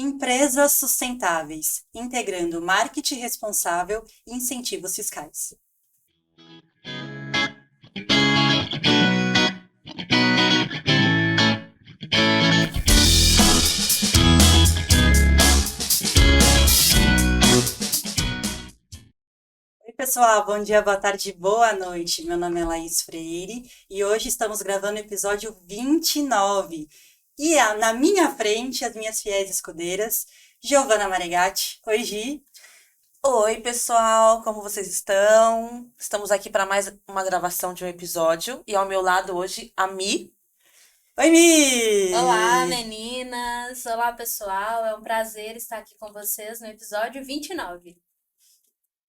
Empresas sustentáveis, integrando marketing responsável e incentivos fiscais. Oi, pessoal, bom dia, boa tarde, boa noite. Meu nome é Laís Freire e hoje estamos gravando o episódio 29. Na minha frente, as minhas fiéis escudeiras, Giovana Maregatti. Oi, Gi. Oi, pessoal, como vocês estão? Estamos aqui para mais uma gravação de um episódio e ao meu lado hoje a Mi. Oi, Olá, Mi! meninas! Olá, pessoal! É um prazer estar aqui com vocês no episódio 29.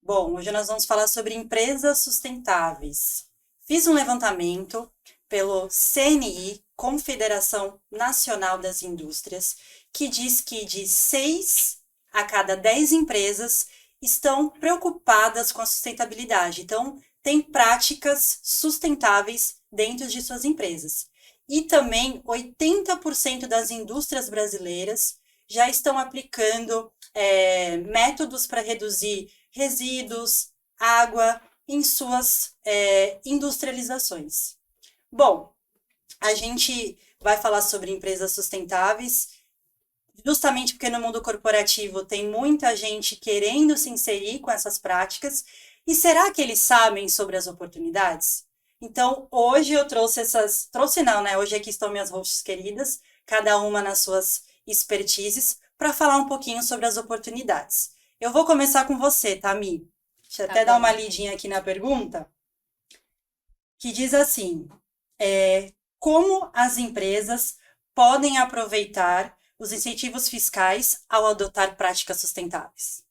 Bom, hoje nós vamos falar sobre empresas sustentáveis. Fiz um levantamento pelo CNI, Confederação Nacional das Indústrias, que diz que de 6 a cada 10 empresas estão preocupadas com a sustentabilidade. Então, tem práticas sustentáveis dentro de suas empresas. E também 80% das indústrias brasileiras já estão aplicando métodos para reduzir resíduos, água em suas industrializações. Bom, a gente vai falar sobre empresas sustentáveis, justamente porque no mundo corporativo tem muita gente querendo se inserir com essas práticas. E será que eles sabem sobre as oportunidades? Então, hoje eu trouxe essas. Trouxe não, né? Hoje aqui estão minhas hosts queridas, cada uma nas suas expertises, para falar um pouquinho sobre as oportunidades. Eu vou começar com você, Tami. Deixa eu Tá até dar uma bom. lidinha aqui na pergunta, que diz assim: como as empresas podem aproveitar os incentivos fiscais ao adotar práticas sustentáveis?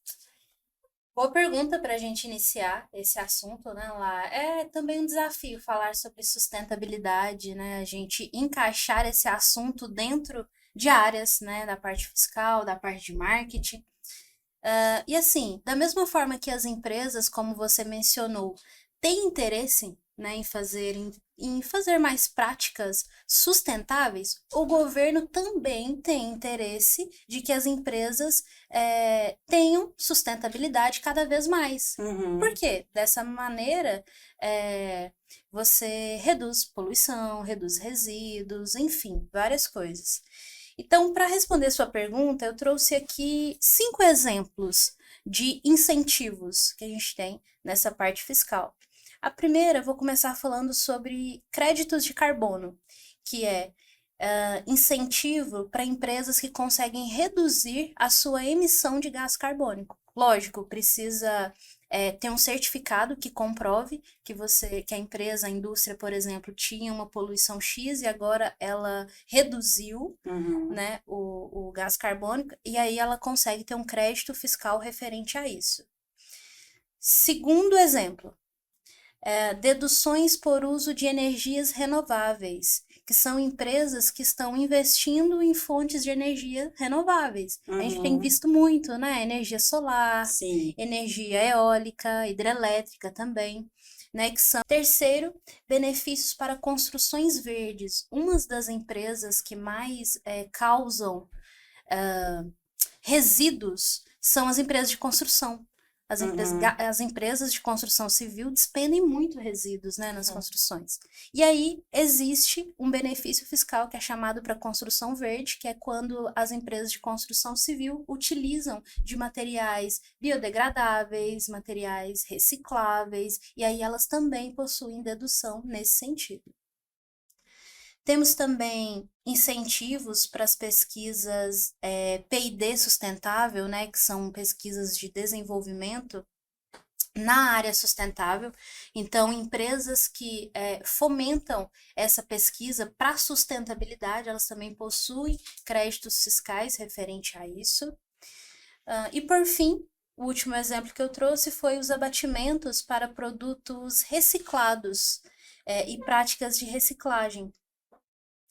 Boa pergunta para a gente iniciar esse assunto, né, lá. É também um desafio falar sobre sustentabilidade, né? A gente encaixar esse assunto dentro de áreas, né, da parte fiscal, da parte de marketing. E assim, da mesma forma que as empresas, como você mencionou, têm interesse, né, em fazer mais práticas sustentáveis, o governo também tem interesse de que as empresas tenham sustentabilidade cada vez mais. Por Uhum, quê? Dessa maneira, você reduz poluição, reduz resíduos, enfim, várias coisas. Então, para responder sua pergunta, eu trouxe aqui 5 exemplos de incentivos que a gente tem nessa parte fiscal. A primeira, eu vou começar falando sobre créditos de carbono, que é incentivo para empresas que conseguem reduzir a sua emissão de gás carbônico. Lógico, precisa ter um certificado que comprove que a empresa, a indústria, por exemplo, tinha uma poluição X e agora ela reduziu, uhum, né, o gás carbônico, e aí ela consegue ter um crédito fiscal referente a isso. Segundo exemplo, deduções por uso de energias renováveis, que são empresas que estão investindo em fontes de energia renováveis. A gente tem uhum, visto muito, né? Energia solar, sim, energia eólica, hidrelétrica também. Né, que são. Terceiro, benefícios para construções verdes. Uma das empresas que mais causam resíduos são as empresas de construção. uhum, As empresas de construção civil despendem muito resíduos, né, nas construções. E aí existe um benefício fiscal que é chamado para construção verde, que é quando as empresas de construção civil utilizam de materiais biodegradáveis, materiais recicláveis, e aí elas também possuem dedução nesse sentido. Temos também incentivos para as pesquisas P&D sustentável, né, que são pesquisas de desenvolvimento na área sustentável. Então, empresas que fomentam essa pesquisa para sustentabilidade, elas também possuem créditos fiscais referente a isso. E por fim, o último exemplo que eu trouxe foi os abatimentos para produtos reciclados e práticas de reciclagem,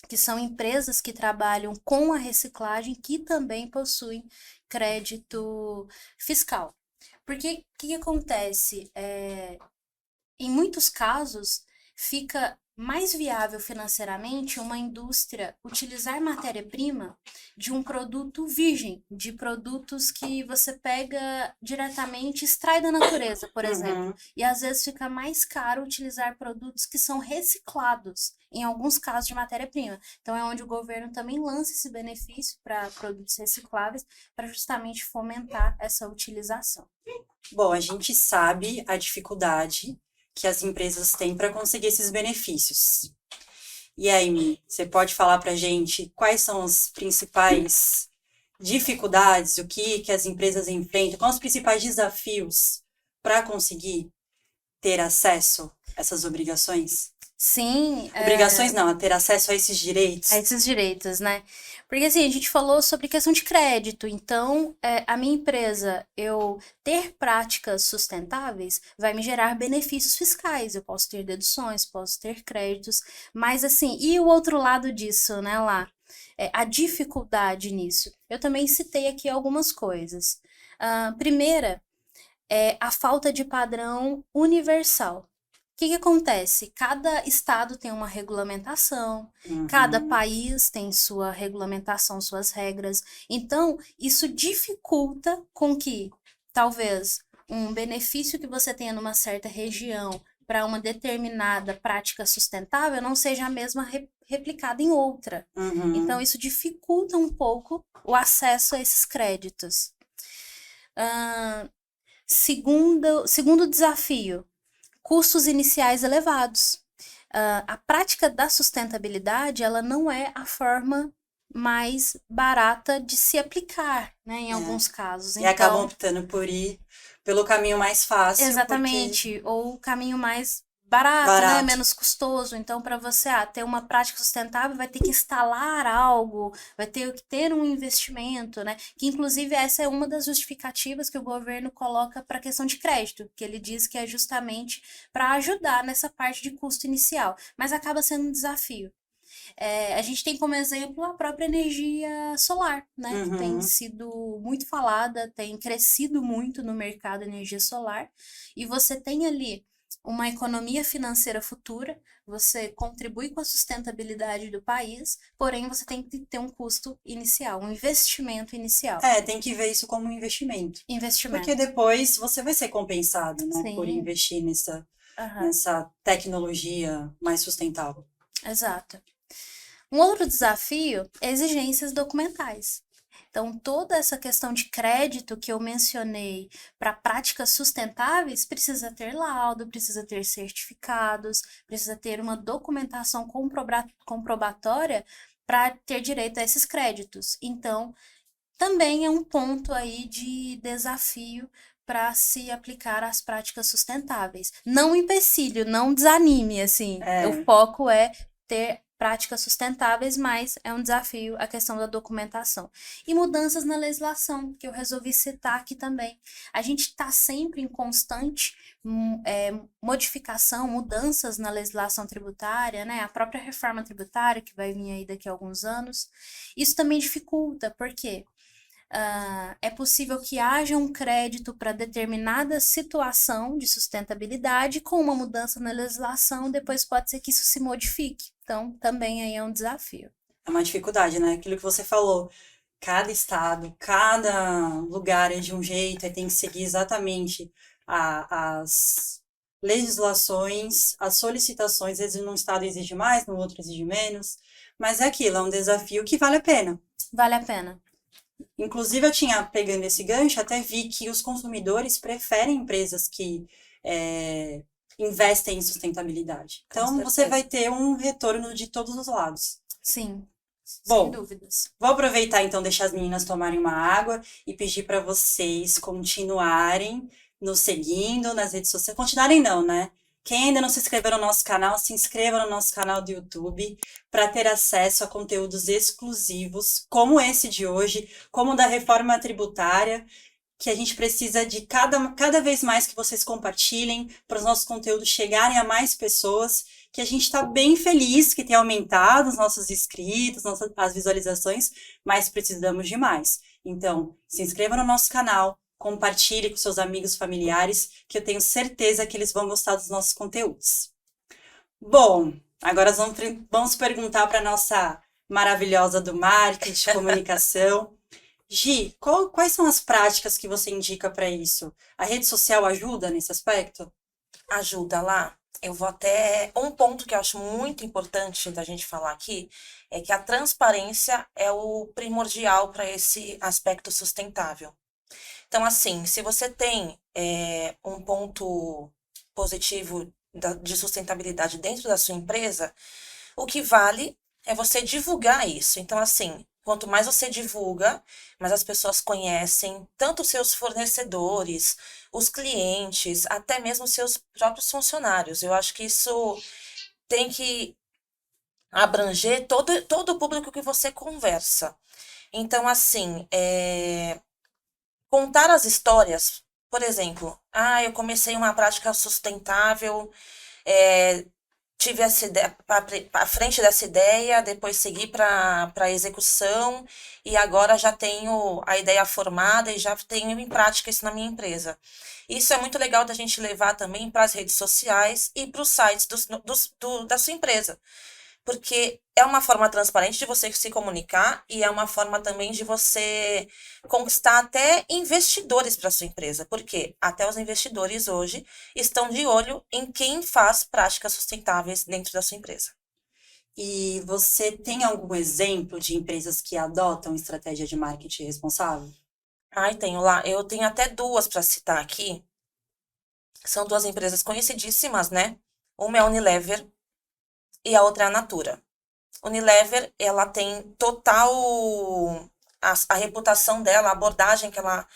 que são empresas que trabalham com a reciclagem que também possuem crédito fiscal. Porque o que acontece? Em muitos casos, fica mais viável financeiramente uma indústria utilizar matéria-prima de um produto virgem, de produtos que você pega diretamente, extrai da natureza, por exemplo. E às vezes fica mais caro utilizar produtos que são reciclados, em alguns casos de matéria-prima. Então é onde o governo também lança esse benefício para produtos recicláveis, para justamente fomentar essa utilização. Bom, a gente sabe a dificuldade que as empresas têm para conseguir esses benefícios. E aí, Mi, você pode falar para a gente quais são as principais dificuldades, o que as empresas enfrentam, quais os principais desafios para conseguir ter acesso a essas obrigações? Sim. Obrigações não, a ter acesso a esses direitos. A esses direitos, né? Porque assim, a gente falou sobre questão de crédito, então a minha empresa, eu ter práticas sustentáveis vai me gerar benefícios fiscais, eu posso ter deduções, posso ter créditos, mas assim, e o outro lado disso, né, lá? A dificuldade nisso. Eu também citei aqui algumas coisas. Primeira, a falta de padrão universal. O que acontece? Cada estado tem uma regulamentação, cada país tem sua regulamentação, suas regras. Então, isso dificulta com que, talvez, um benefício que você tenha numa certa região para uma determinada prática sustentável não seja a mesma replicada em outra. Então, isso dificulta um pouco o acesso a esses créditos. Segundo desafio, custos iniciais elevados. A prática da sustentabilidade, ela não é a forma mais barata de se aplicar, né, em alguns casos. E acabam optando por ir pelo caminho mais fácil. Exatamente, ou o caminho mais barato, né, menos custoso. Então, para você ter uma prática sustentável, vai ter que instalar algo, vai ter que ter um investimento, né? Que, inclusive, essa é uma das justificativas que o governo coloca para a questão de crédito, que ele diz que é justamente para ajudar nessa parte de custo inicial, mas acaba sendo um desafio. A gente tem como exemplo a própria energia solar, né? Que tem sido muito falada, tem crescido muito no mercado de energia solar, e você tem ali uma economia financeira futura, você contribui com a sustentabilidade do país, porém você tem que ter um custo inicial, um investimento inicial. Tem que ver isso como um investimento. Investimento. Porque depois você vai ser compensado, né, Sim. por investir nessa tecnologia mais sustentável. Exato. Um outro desafio é exigências documentais. Então, toda essa questão de crédito que eu mencionei para práticas sustentáveis precisa ter laudo, precisa ter certificados, precisa ter uma documentação comprobatória para ter direito a esses créditos. Então, também é um ponto aí de desafio para se aplicar às práticas sustentáveis. Não empecilho, não desanime, assim. O foco é ter práticas sustentáveis, mas é um desafio a questão da documentação. E mudanças na legislação, que eu resolvi citar aqui também. A gente está sempre em constante modificação, mudanças na legislação tributária, né? A própria reforma tributária, que vai vir aí daqui a alguns anos. Isso também dificulta, porque é possível que haja um crédito para determinada situação de sustentabilidade, com uma mudança na legislação, depois pode ser que isso se modifique. Então, também aí é um desafio. É uma dificuldade, né? Aquilo que você falou, cada estado, cada lugar é de um jeito, e tem que seguir exatamente as legislações, as solicitações. Às vezes num estado exige mais, no outro exige menos, mas é aquilo, é um desafio que vale a pena. Vale a pena. Inclusive, eu tinha, pegando esse gancho, até vi que os consumidores preferem empresas que investem em sustentabilidade. Então, você vai ter um retorno de todos os lados. Sim, Bom, sem dúvidas. Vou aproveitar, então, deixar as meninas tomarem uma água e pedir para vocês continuarem nos seguindo nas redes sociais. Continuarem não, né? Quem ainda não se inscreveu no nosso canal, se inscreva no nosso canal do YouTube para ter acesso a conteúdos exclusivos, como esse de hoje, como o da reforma tributária, que a gente precisa de cada vez mais que vocês compartilhem para os nossos conteúdos chegarem a mais pessoas, que a gente está bem feliz que tenha aumentado os nossos inscritos, as visualizações, mas precisamos de mais. Então, se inscreva no nosso canal, compartilhe com seus amigos, familiares, que eu tenho certeza que eles vão gostar dos nossos conteúdos. Bom, Agora vamos perguntar para nossa maravilhosa do marketing, comunicação. Gi, quais são as práticas que você indica para isso? A rede social ajuda nesse aspecto? Ajuda lá. Eu vou até. Um ponto que eu acho muito importante da gente falar aqui é que a transparência é o primordial para esse aspecto sustentável. Então, assim, se você tem um ponto positivo de sustentabilidade dentro da sua empresa, o que vale é você divulgar isso. Então, assim, quanto mais você divulga, mais as pessoas conhecem tanto os seus fornecedores, os clientes, até mesmo os seus próprios funcionários. Eu acho que isso tem que abranger todo o público que você conversa. Então, assim, contar as histórias, por exemplo, eu comecei uma prática sustentável, é, tive essa ideia, à frente dessa ideia, depois segui para a execução e agora já tenho a ideia formada e já tenho em prática isso na minha empresa. Isso é muito legal da gente levar também para as redes sociais e para os sites da sua empresa. Porque é uma forma transparente de você se comunicar e é uma forma também de você conquistar até investidores para sua empresa. Porque até os investidores hoje estão de olho em quem faz práticas sustentáveis dentro da sua empresa. E você tem algum exemplo de empresas que adotam estratégia de marketing responsável? Tenho lá. Eu tenho até duas para citar aqui. São duas empresas conhecidíssimas, né? Uma é a Unilever e a outra é a Natura. Unilever, ela tem total a reputação dela, a abordagem que ela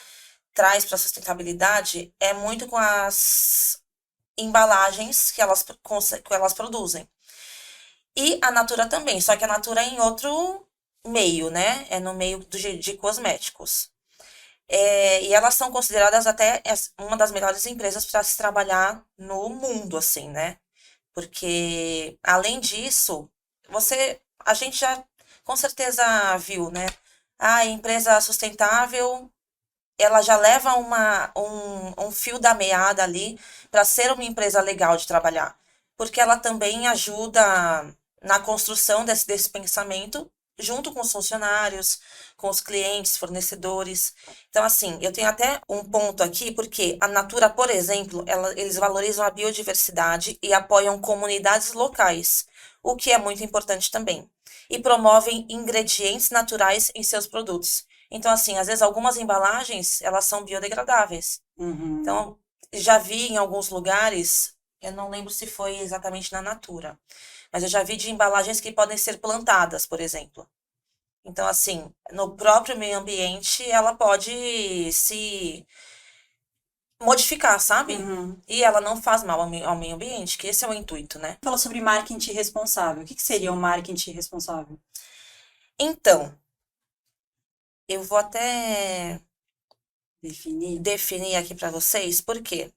traz para a sustentabilidade é muito com as embalagens que elas produzem. E a Natura também, só que a Natura é em outro meio, né? É no meio de cosméticos. E elas são consideradas até uma das melhores empresas para se trabalhar no mundo, assim, né? Porque, além disso, a gente já com certeza viu, né? A empresa sustentável, ela já leva um fio da meada ali para ser uma empresa legal de trabalhar. Porque ela também ajuda na construção desse pensamento, junto com os funcionários, com os clientes, fornecedores. Então, assim, eu tenho até um ponto aqui, porque a Natura, por exemplo, eles valorizam a biodiversidade e apoiam comunidades locais, o que é muito importante também. E promovem ingredientes naturais em seus produtos. Então, assim, às vezes algumas embalagens, elas são biodegradáveis. Uhum. Então, já vi em alguns lugares, eu não lembro se foi exatamente na Natura, mas eu já vi de embalagens que podem ser plantadas, por exemplo. Então, assim, no próprio meio ambiente, ela pode se modificar, sabe? Uhum. E ela não faz mal ao meio ambiente, que esse é o intuito, né? Falou sobre marketing responsável. O que seria o marketing responsável? Então, eu vou até Definir. aqui para vocês, porque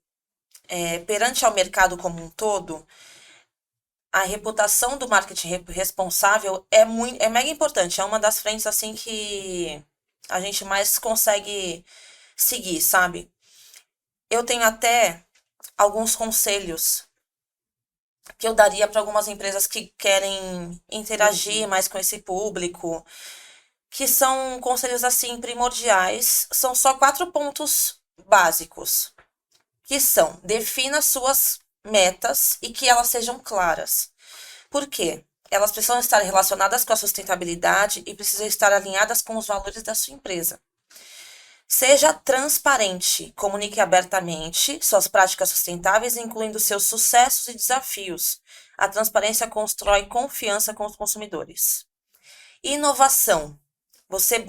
perante ao mercado como um todo, a reputação do marketing responsável é mega importante. É uma das frentes, assim, que a gente mais consegue seguir, sabe? Eu tenho até alguns conselhos que eu daria para algumas empresas que querem interagir mais com esse público, que são conselhos, assim, primordiais. São só 4 pontos básicos, que são: defina suas metas e que elas sejam claras. Por quê? Elas precisam estar relacionadas com a sustentabilidade e precisam estar alinhadas com os valores da sua empresa. Seja transparente, comunique abertamente suas práticas sustentáveis, incluindo seus sucessos e desafios. A transparência constrói confiança com os consumidores. Inovação. Você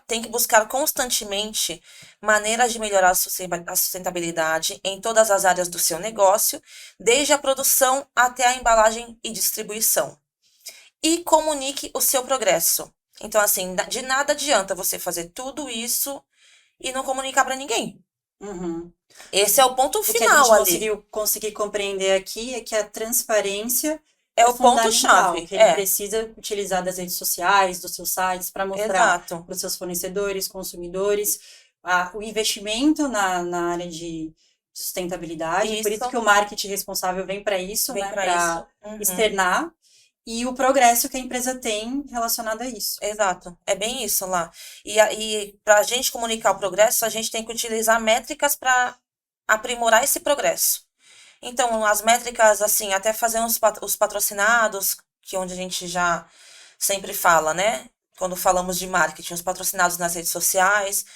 tem que buscar constantemente maneiras de melhorar a sustentabilidade em todas as áreas do seu negócio, desde a produção até a embalagem e distribuição. E comunique o seu progresso. Então, assim, de nada adianta você fazer tudo isso e não comunicar para ninguém. Uhum. Esse é o ponto O que a final gente ali. conseguir compreender aqui é que a transparência É o fundamental, ponto-chave. que ele precisa utilizar das redes sociais, dos seus sites, para mostrar Exato. para os seus fornecedores, consumidores, o investimento na área de de sustentabilidade, por isso Isso. que o marketing responsável vem para isso, Vem né, pra para isso. Uhum. externar, e o progresso que a empresa tem relacionado a isso. Exato, é bem isso lá. E para a gente comunicar o progresso, a gente tem que utilizar métricas para aprimorar esse progresso. Então, as métricas, assim, até fazer os patrocinados, que é onde a gente já sempre fala, né? Quando falamos de marketing, os patrocinados nas redes sociais,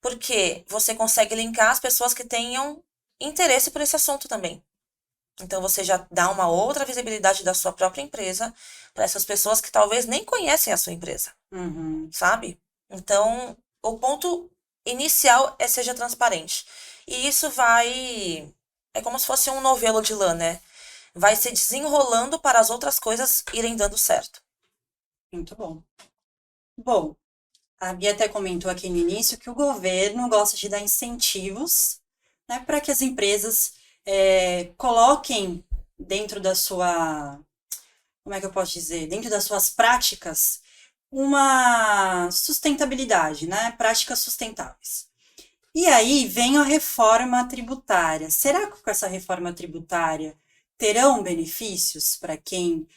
porque você consegue linkar as pessoas que tenham interesse por esse assunto também. Então, você já dá uma outra visibilidade da sua própria empresa para essas pessoas que talvez nem conhecem a sua empresa, Uhum. sabe? Então, o ponto inicial é seja transparente. E isso vai. É como se fosse um novelo de lã, né? Vai se desenrolando para as outras coisas irem dando certo. Muito bom. Bom, a Bia até comentou aqui no início que o governo gosta de dar incentivos, né, para que as empresas coloquem dentro da sua, como é que eu posso dizer, dentro das suas práticas, uma sustentabilidade, né, práticas sustentáveis. E aí vem a reforma tributária. Será que com essa reforma tributária terão benefícios para quem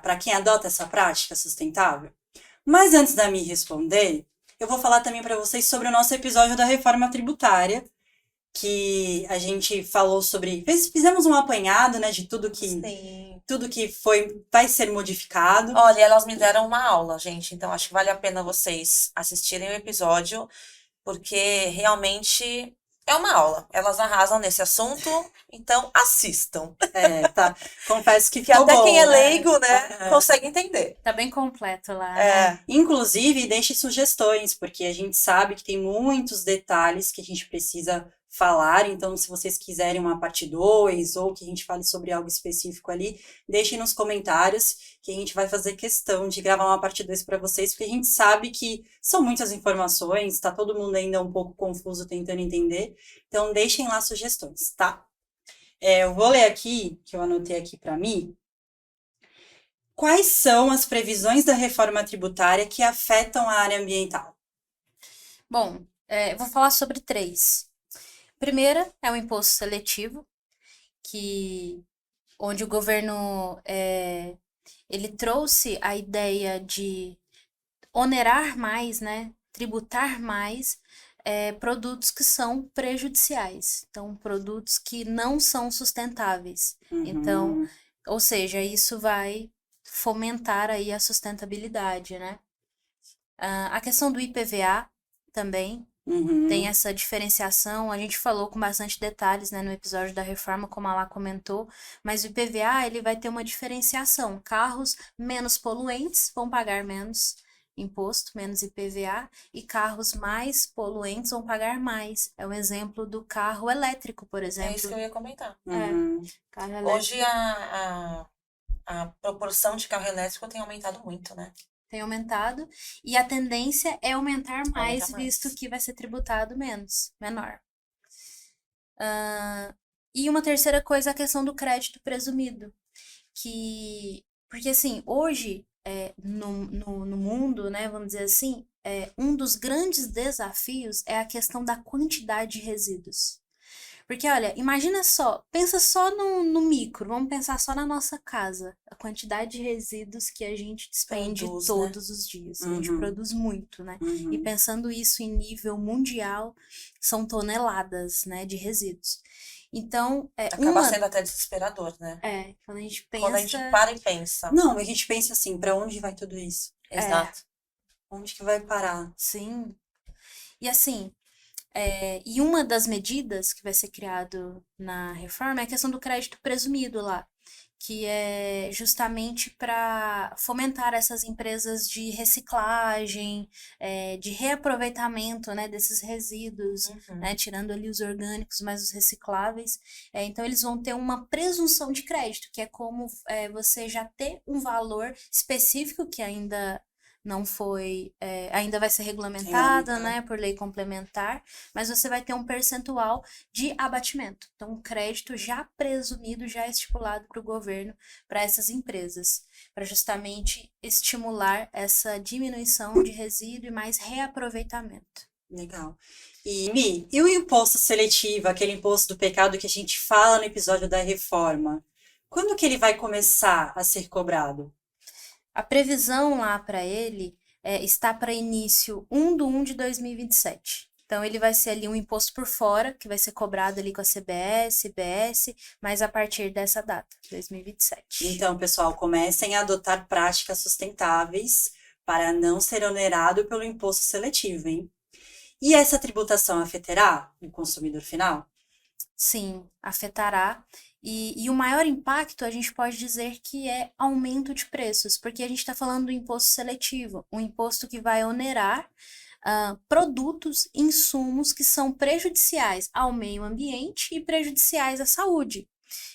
para quem adota essa prática sustentável? Mas antes da me responder, eu vou falar também para vocês sobre o nosso episódio da reforma tributária, que a gente falou sobre, fizemos um apanhado, né, de Sim. tudo que vai ser modificado. Olha, elas me deram uma aula, gente, então acho que vale a pena vocês assistirem o episódio, porque realmente é uma aula. Elas arrasam nesse assunto, então assistam. Tá. Confesso que Que ficou até bom, quem é né? leigo, né, consegue entender. Tá bem completo lá, né? É, Inclusive, deixe sugestões, porque a gente sabe que tem muitos detalhes que a gente precisa falar. Então, se vocês quiserem uma parte 2 ou que a gente fale sobre algo específico ali, deixem nos comentários que a gente vai fazer questão de gravar uma parte 2 para vocês, porque a gente sabe que são muitas informações, está todo mundo ainda um pouco confuso tentando entender. Então, deixem lá sugestões, tá? Eu vou ler aqui, que eu anotei aqui para mim. Quais são as previsões da reforma tributária que afetam a área ambiental? Bom, eu vou falar sobre 3. Primeira é o imposto seletivo, onde o governo ele trouxe a ideia de onerar mais, né, tributar mais produtos que são prejudiciais, então produtos que não são sustentáveis. Então, ou seja, isso vai fomentar aí a sustentabilidade, né? A questão do IPVA também tem essa diferenciação. A gente falou com bastante detalhes, né, no episódio da reforma, como a Lá comentou, mas o IPVA ele vai ter uma diferenciação. Carros menos poluentes vão pagar menos imposto, menos IPVA, e carros mais poluentes vão pagar mais. É um exemplo do carro elétrico, por é isso exemplo. que eu ia comentar. Carro elétrico Hoje a proporção de carro elétrico tem aumentado muito, né? tem aumentado, e a tendência é aumentar mais, Aumentar mais. visto que vai ser tributado menor. E uma terceira coisa é a questão do crédito presumido, porque assim, hoje, no mundo, né, vamos dizer assim, um dos grandes desafios é a questão da quantidade de resíduos. Porque, olha, imagina só, pensa só no micro, vamos pensar só na nossa casa, a quantidade de resíduos que a gente despende Produz, todos os dias. A gente produz muito, né? E pensando isso em nível mundial, são toneladas, né, de resíduos. Então, Acaba sendo até desesperador, né? quando a gente pensa... Quando a gente para e pensa. Não, a gente pensa assim, para onde vai tudo isso? Exato. Onde que vai parar? Sim. E assim, e uma das medidas que vai ser criado na reforma é a questão do crédito presumido lá, que é justamente para fomentar essas empresas de reciclagem, de reaproveitamento, né, desses resíduos, né, tirando ali os orgânicos, mas os recicláveis. Então, eles vão ter uma presunção de crédito, que é como você já ter um valor específico que ainda não foi, ainda vai ser regulamentada, né, por lei complementar, mas você vai ter um percentual de abatimento. Então, um crédito já presumido, já estipulado para o governo, para essas empresas, para justamente estimular essa diminuição de resíduo e mais reaproveitamento. Legal. E, Mi, e o imposto seletivo, aquele imposto do pecado que a gente fala no episódio da reforma? Quando que ele vai começar a ser cobrado? A previsão lá para ele está para início 1 de 2027. Então, ele vai ser ali um imposto por fora, que vai ser cobrado ali com a CBS, CBS, mas a partir dessa data, 2027. Então, pessoal, comecem a adotar práticas sustentáveis para não ser onerado pelo imposto seletivo, hein? E essa tributação afetará o consumidor final? Sim, afetará. E o maior impacto a gente pode dizer que é aumento de preços, porque a gente está falando do imposto seletivo, um imposto que vai onerar produtos, insumos que são prejudiciais ao meio ambiente e prejudiciais à saúde.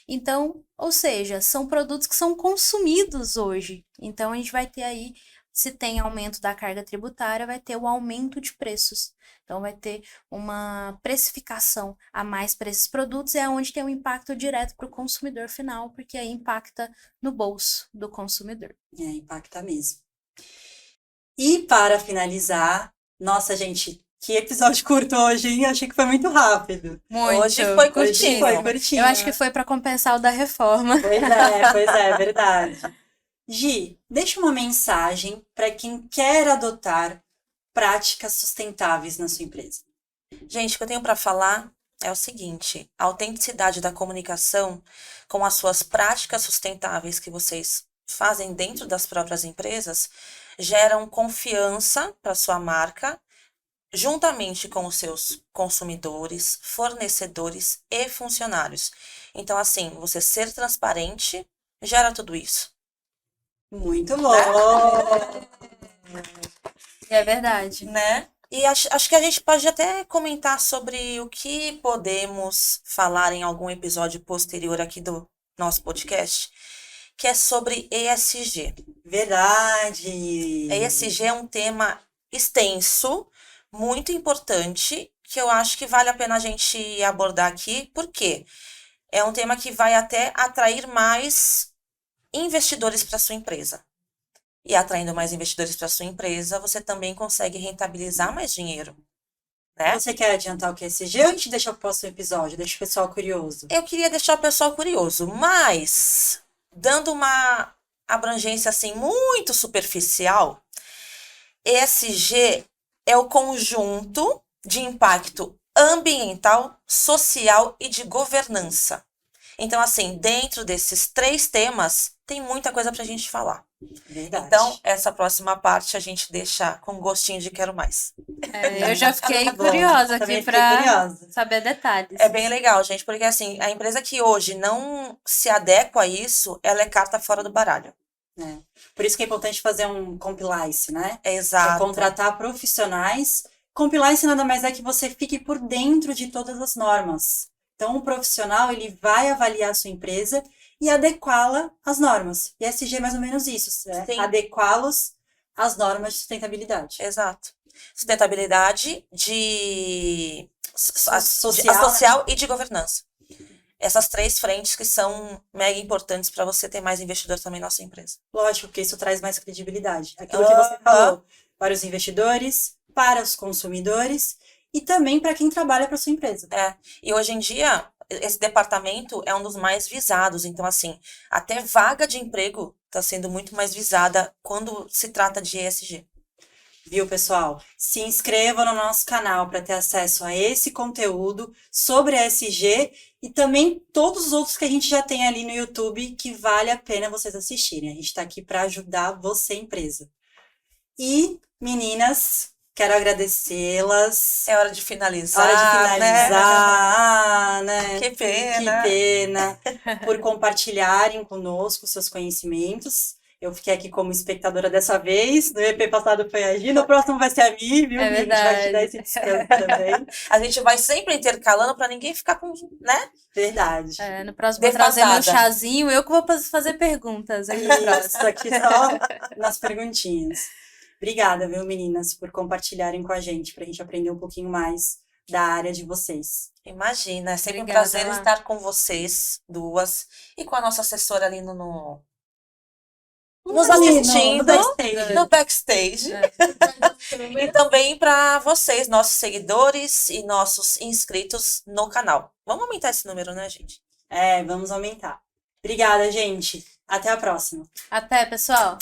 Então, ou seja, são produtos que são consumidos hoje. Então, a gente vai ter aí, se tem aumento da carga tributária, vai ter o aumento de preços. Então, vai ter uma precificação a mais para esses produtos, é onde tem um impacto direto para o consumidor final, porque aí impacta no bolso do consumidor. Impacta mesmo. E para finalizar, nossa, gente, que episódio curto hoje, hein? Achei que foi muito rápido. Hoje foi Hoje curtinho. foi curtinho. Eu acho que foi para compensar o da reforma. Pois é, verdade. Gi, deixa uma mensagem para quem quer adotar práticas sustentáveis na sua empresa. Gente, o que eu tenho para falar é o seguinte: a autenticidade da comunicação com as suas práticas sustentáveis que vocês fazem dentro das próprias empresas geram confiança para sua marca, juntamente com os seus consumidores, fornecedores e funcionários. Então, assim, você ser transparente gera tudo isso. Muito bom! É verdade. Né? E acho que a gente pode até comentar sobre o que podemos falar em algum episódio posterior aqui do nosso podcast, que é sobre ESG. Verdade! ESG é um tema extenso, muito importante, que eu acho que vale a pena a gente abordar aqui, porque é um tema que vai até atrair mais investidores para sua empresa. E atraindo mais investidores para sua empresa, você também consegue rentabilizar mais dinheiro, né? Você quer adiantar o que é ESG ou a gente deixa para o próximo episódio? Deixa o pessoal curioso. Eu queria deixar o pessoal curioso, mas dando uma abrangência assim muito superficial, ESG é o conjunto de impacto ambiental, social e de governança. Então, assim, dentro desses 3 temas, tem muita coisa para a gente falar. Verdade. Então, essa próxima parte a gente deixa com gostinho de quero mais. Eu já fiquei Bom, curiosa também aqui fiquei para curiosa. saber detalhes. É bem legal, gente, porque assim, a empresa que hoje não se adequa a isso, ela é carta fora do baralho. Por isso que é importante fazer um compliance, né? Que é Exato. contratar profissionais. Compliance nada mais é que você fique por dentro de todas as normas. Então, o profissional, ele vai avaliar a sua empresa e adequá-la às normas. E ESG é mais ou menos isso, né? Sim. Adequá-los às normas de sustentabilidade. Exato. Sustentabilidade de Social, social e de governança. Essas 3 frentes que são mega importantes para você ter mais investidor também na sua empresa. Lógico que isso traz mais credibilidade. Aquilo que você falou, para os investidores, para os consumidores e também para quem trabalha para sua empresa. E hoje em dia, esse departamento é um dos mais visados. Então, assim, até vaga de emprego está sendo muito mais visada quando se trata de ESG. Viu, pessoal? Se inscreva no nosso canal para ter acesso a esse conteúdo sobre ESG e também todos os outros que a gente já tem ali no YouTube que vale a pena vocês assistirem. A gente está aqui para ajudar você, empresa. E, meninas, quero agradecê-las. É hora de finalizar. Hora de finalizar, né? Que pena. Que pena. Por compartilharem conosco seus conhecimentos. Eu fiquei aqui como espectadora dessa vez. No EP passado foi a Gi, no próximo vai ser a Mi, viu? É Mi? A gente vai te dar verdade. esse descanso também. A gente vai sempre intercalando para ninguém ficar com, né? Verdade. No próximo eu vou trazer meu Defasada. chazinho, eu que vou fazer perguntas. Hein, no próximo. Isso aqui só nas perguntinhas. Obrigada, viu, meninas, por compartilharem com a gente, pra gente aprender um pouquinho mais da área de vocês. Imagina, é sempre Obrigada, um prazer Lá. estar com vocês duas e com a nossa assessora ali no nos Ali no assistindo backstage. no backstage. E também para vocês, nossos seguidores e nossos inscritos no canal. Vamos aumentar esse número, né, gente? Vamos aumentar. Obrigada, gente. Até a próxima. Até, pessoal.